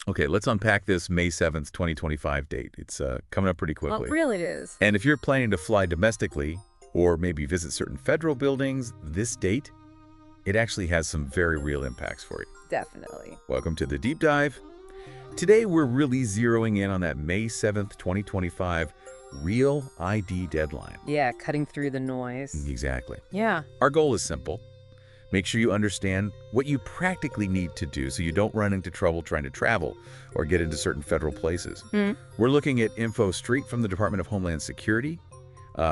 Okay, let's unpack this May 7th, 2025 date. It's coming up pretty Well, quickly. really it is. And if you're planning to fly domestically or maybe visit certain federal buildings, this date, it actually has some very real impacts for you. Definitely. Welcome to the deep dive. Today, we're really zeroing in on that May 7th, 2025 real ID deadline. Yeah, cutting through the noise. Exactly. Yeah. Our goal is simple. Make sure you understand what you practically need to do so you don't run into trouble trying to travel or get into certain federal places. We're looking at info straight from the Department of Homeland Security,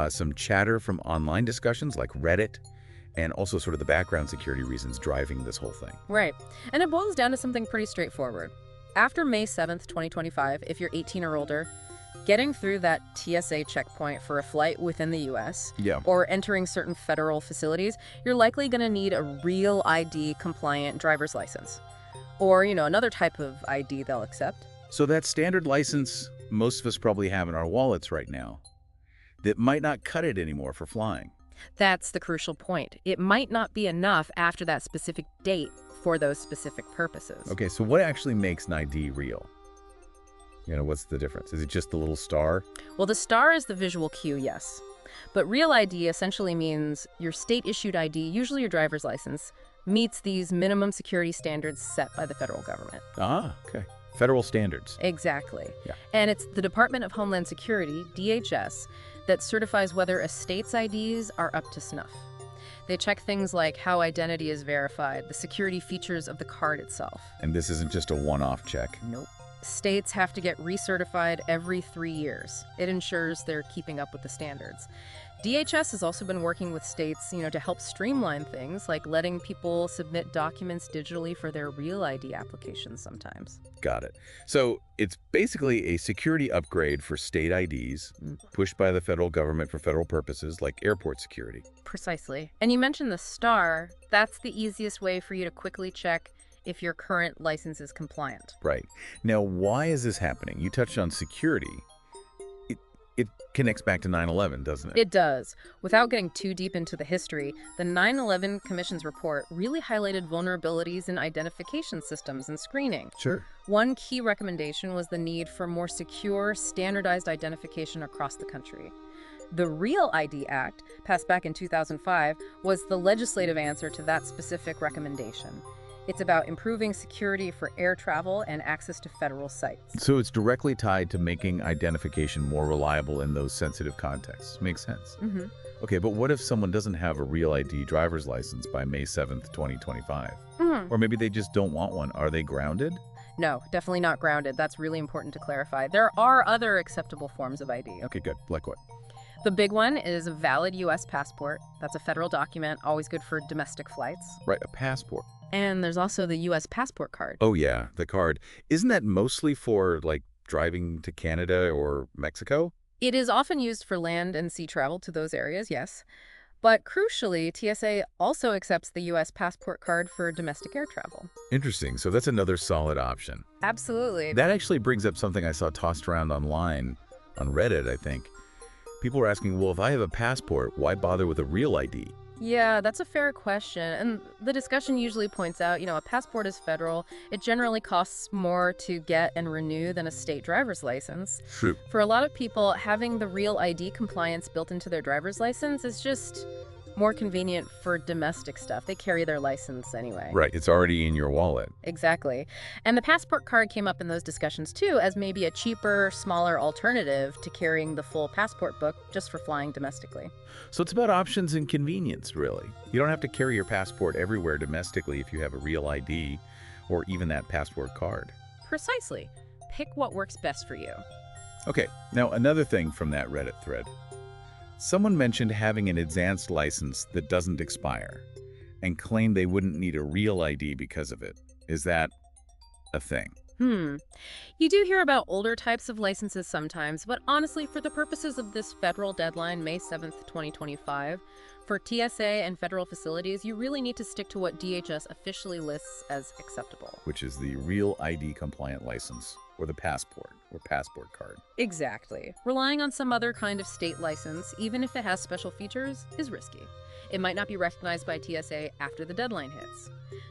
some chatter from online discussions like Reddit, and also sort of the background security reasons driving this whole thing. Right. And it boils down to something pretty straightforward. After May 7th, 2025, if you're 18 or older, getting through that TSA checkpoint for a flight within the U.S. Yeah. or entering certain federal facilities, you're likely going to need a real ID-compliant driver's license. Or, another type of ID they'll accept. So that standard license most of us probably have in our wallets right now that might not cut it anymore for flying. That's the crucial point. It might not be enough after that specific date for those specific purposes. Okay, so what actually makes an ID real? What's the difference? Is it just the little star? Well, the star is the visual cue, yes. But real ID essentially means your state-issued ID, usually your driver's license, meets these minimum security standards set by the federal government. Ah, okay. Federal standards. Exactly. Yeah. And it's the Department of Homeland Security, DHS, that certifies whether a state's IDs are up to snuff. They check things like how identity is verified, the security features of the card itself. And this isn't just a one-off check. Nope. States have to get recertified every 3 years. It ensures they're keeping up with the standards. DHS has also been working with states, to help streamline things, like letting people submit documents digitally for their real ID applications sometimes. Got it. So it's basically a security upgrade for state IDs pushed by the federal government for federal purposes like airport security. Precisely. And you mentioned the star. That's the easiest way for you to quickly check if your current license is compliant. Right. Now, why is this happening? You touched on security. It connects back to 9/11, doesn't it? It does. Without getting too deep into the history, the 9/11 Commission's report really highlighted vulnerabilities in identification systems and screening. Sure. One key recommendation was the need for more secure, standardized identification across the country. The Real ID Act, passed back in 2005, was the legislative answer to that specific recommendation. It's about improving security for air travel and access to federal sites. So it's directly tied to making identification more reliable in those sensitive contexts. Makes sense. Okay, but what if someone doesn't have a Real ID driver's license by May 7th, 2025? Or maybe they just don't want one. Are they grounded? No, definitely not grounded. That's really important to clarify. There are other acceptable forms of ID. Okay, good. Like what? The big one is a valid U.S. passport. That's a federal document, always good for domestic flights. Right, a passport. And there's also the U.S. passport card. Oh, yeah, the card. Isn't that mostly for, like, driving to Canada or Mexico? It is often used for land and sea travel to those areas, yes. But crucially, TSA also accepts the U.S. passport card for domestic air travel. Interesting. So that's another solid option. Absolutely. That actually brings up something I saw tossed around online, on Reddit, I think. People were asking, well, if I have a passport, why bother with a real ID? Yeah, that's a fair question. And the discussion usually points out, a passport is federal. It generally costs more to get and renew than a state driver's license. True. For a lot of people, having the Real ID compliance built into their driver's license is just more convenient for domestic stuff. They carry their license anyway. Right, it's already in your wallet. Exactly. And the passport card came up in those discussions too as maybe a cheaper, smaller alternative to carrying the full passport book just for flying domestically. So it's about options and convenience, really. You don't have to carry your passport everywhere domestically if you have a Real ID or even that passport card. Precisely. Pick what works best for you. Okay, now another thing from that Reddit thread. Someone mentioned having an advanced license that doesn't expire and claimed they wouldn't need a Real ID because of it. Is that a thing? You do hear about older types of licenses sometimes, but honestly, for the purposes of this federal deadline, May 7th, 2025, for TSA and federal facilities, you really need to stick to what DHS officially lists as acceptable. Which is the Real ID compliant license, or the passport, or passport card. Exactly. Relying on some other kind of state license, even if it has special features, is risky. It might not be recognized by TSA after the deadline hits.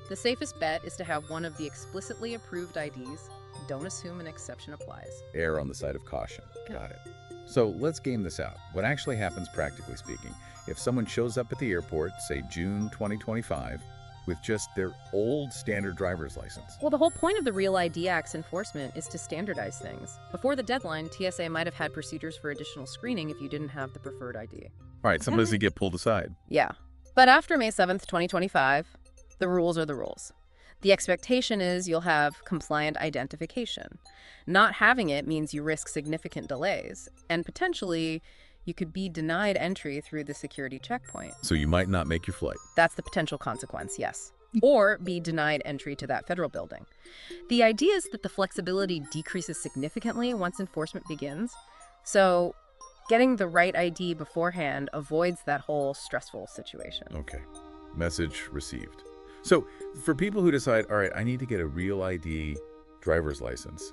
The safest bet is to have one of the explicitly approved IDs, Don't assume an exception applies. Err on the side of caution. Got it. So let's game this out. What actually happens, practically speaking, if someone shows up at the airport, say June 2025, with just their old standard driver's license? Well, the whole point of the Real ID Act's enforcement is to standardize things. Before the deadline, TSA might have had procedures for additional screening if you didn't have the preferred ID. All right, sometimes they get pulled aside. Yeah. But after May 7th, 2025, the rules are the rules. The expectation is you'll have compliant identification. Not having it means you risk significant delays, and potentially you could be denied entry through the security checkpoint. So you might not make your flight. That's the potential consequence, yes. Or be denied entry to that federal building. The idea is that the flexibility decreases significantly once enforcement begins. So getting the right ID beforehand avoids that whole stressful situation. Okay. Message received. So for people who decide, all right, I need to get a Real ID driver's license,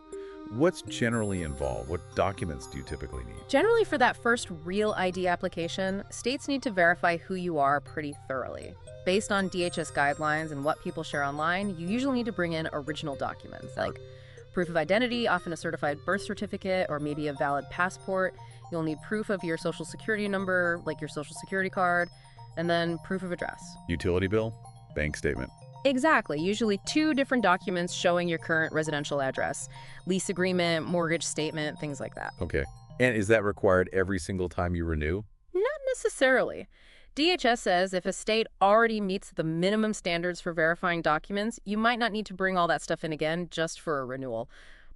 what's generally involved? What documents do you typically need? Generally, for that first Real ID application, states need to verify who you are pretty thoroughly. Based on DHS guidelines and what people share online, you usually need to bring in original documents, like proof of identity, often a certified birth certificate, or maybe a valid passport. You'll need proof of your social security number, like your social security card, and then proof of address. Utility bill? Bank statement? Exactly. Usually 2 different documents showing your current residential address. Lease agreement, mortgage statement, things like that. Okay. And is that required every single time you renew? Not necessarily. DHS says if a state already meets the minimum standards for verifying documents, you might not need to bring all that stuff in again just for a renewal.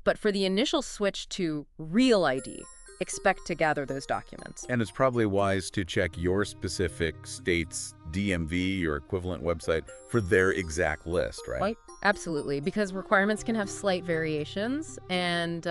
But for the initial switch to Real ID, expect to gather those documents. And it's probably wise to check your specific state's DMV or equivalent website for their exact list, right? Right. Absolutely, because requirements can have slight variations, and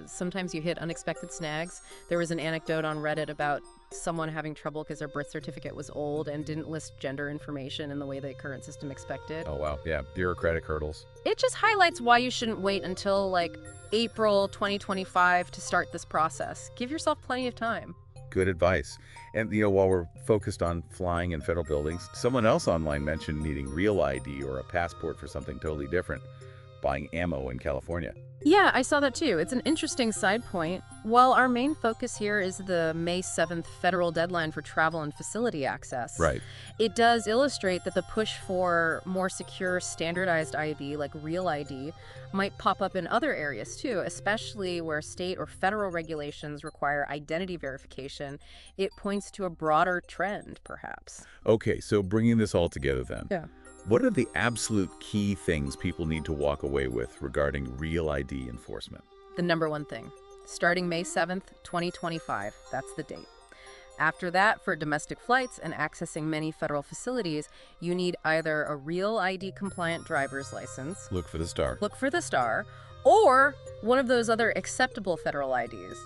sometimes you hit unexpected snags. There was an anecdote on Reddit about someone having trouble because their birth certificate was old and didn't list gender information in the way the current system expected. Oh, wow. Yeah, bureaucratic hurdles. It just highlights why you shouldn't wait until, like, April 2025 to start this process. Give yourself plenty of time. Good advice. And, while we're focused on flying in federal buildings, someone else online mentioned needing Real ID or a passport for something totally different, buying ammo in California. Yeah, I saw that too. It's an interesting side point. While our main focus here is the May 7th federal deadline for travel and facility access, Right. it does illustrate that the push for more secure standardized ID, like Real ID, might pop up in other areas too, especially where state or federal regulations require identity verification. It points to a broader trend, perhaps. Okay, so bringing this all together then. Yeah. What are the absolute key things people need to walk away with regarding Real ID enforcement? The number one thing, starting May 7th, 2025, that's the date. After that, for domestic flights and accessing many federal facilities, you need either a Real ID compliant driver's license, Look for the star. or one of those other acceptable federal IDs.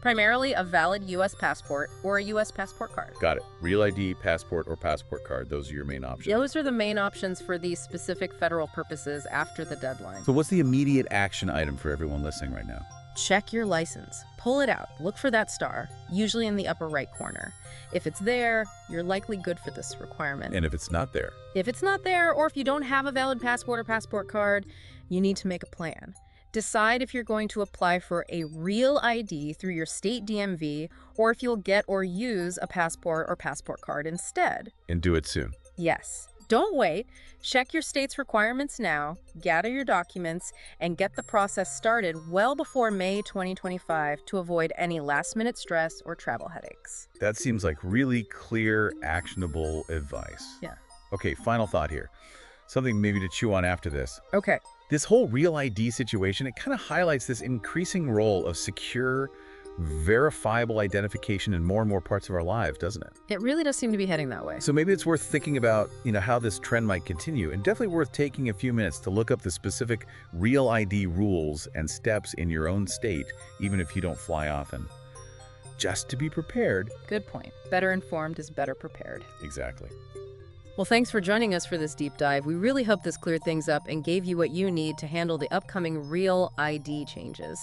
Primarily a valid U.S. passport or a U.S. passport card. Got it. Real ID, passport, or passport card. Those are your main options. Those are the main options for these specific federal purposes after the deadline. So what's the immediate action item for everyone listening right now? Check your license. Pull it out. Look for that star, usually in the upper right corner. If it's there, you're likely good for this requirement. And if it's not there? If it's not there, or if you don't have a valid passport or passport card, you need to make a plan. Decide if you're going to apply for a Real ID through your state DMV, or if you'll get or use a passport or passport card instead. And do it soon. Yes. Don't wait. Check your state's requirements now, gather your documents, and get the process started well before May 2025 to avoid any last-minute stress or travel headaches. That seems like really clear, actionable advice. Yeah. Okay, final thought here. Something maybe to chew on after this. Okay. This whole Real ID situation, it kind of highlights this increasing role of secure, verifiable identification in more and more parts of our lives, doesn't it? It really does seem to be heading that way. So maybe it's worth thinking about, how this trend might continue, and definitely worth taking a few minutes to look up the specific Real ID rules and steps in your own state, even if you don't fly often. Just to be prepared. Good point. Better informed is better prepared. Exactly. Well, thanks for joining us for this deep dive. We really hope this cleared things up and gave you what you need to handle the upcoming Real ID changes.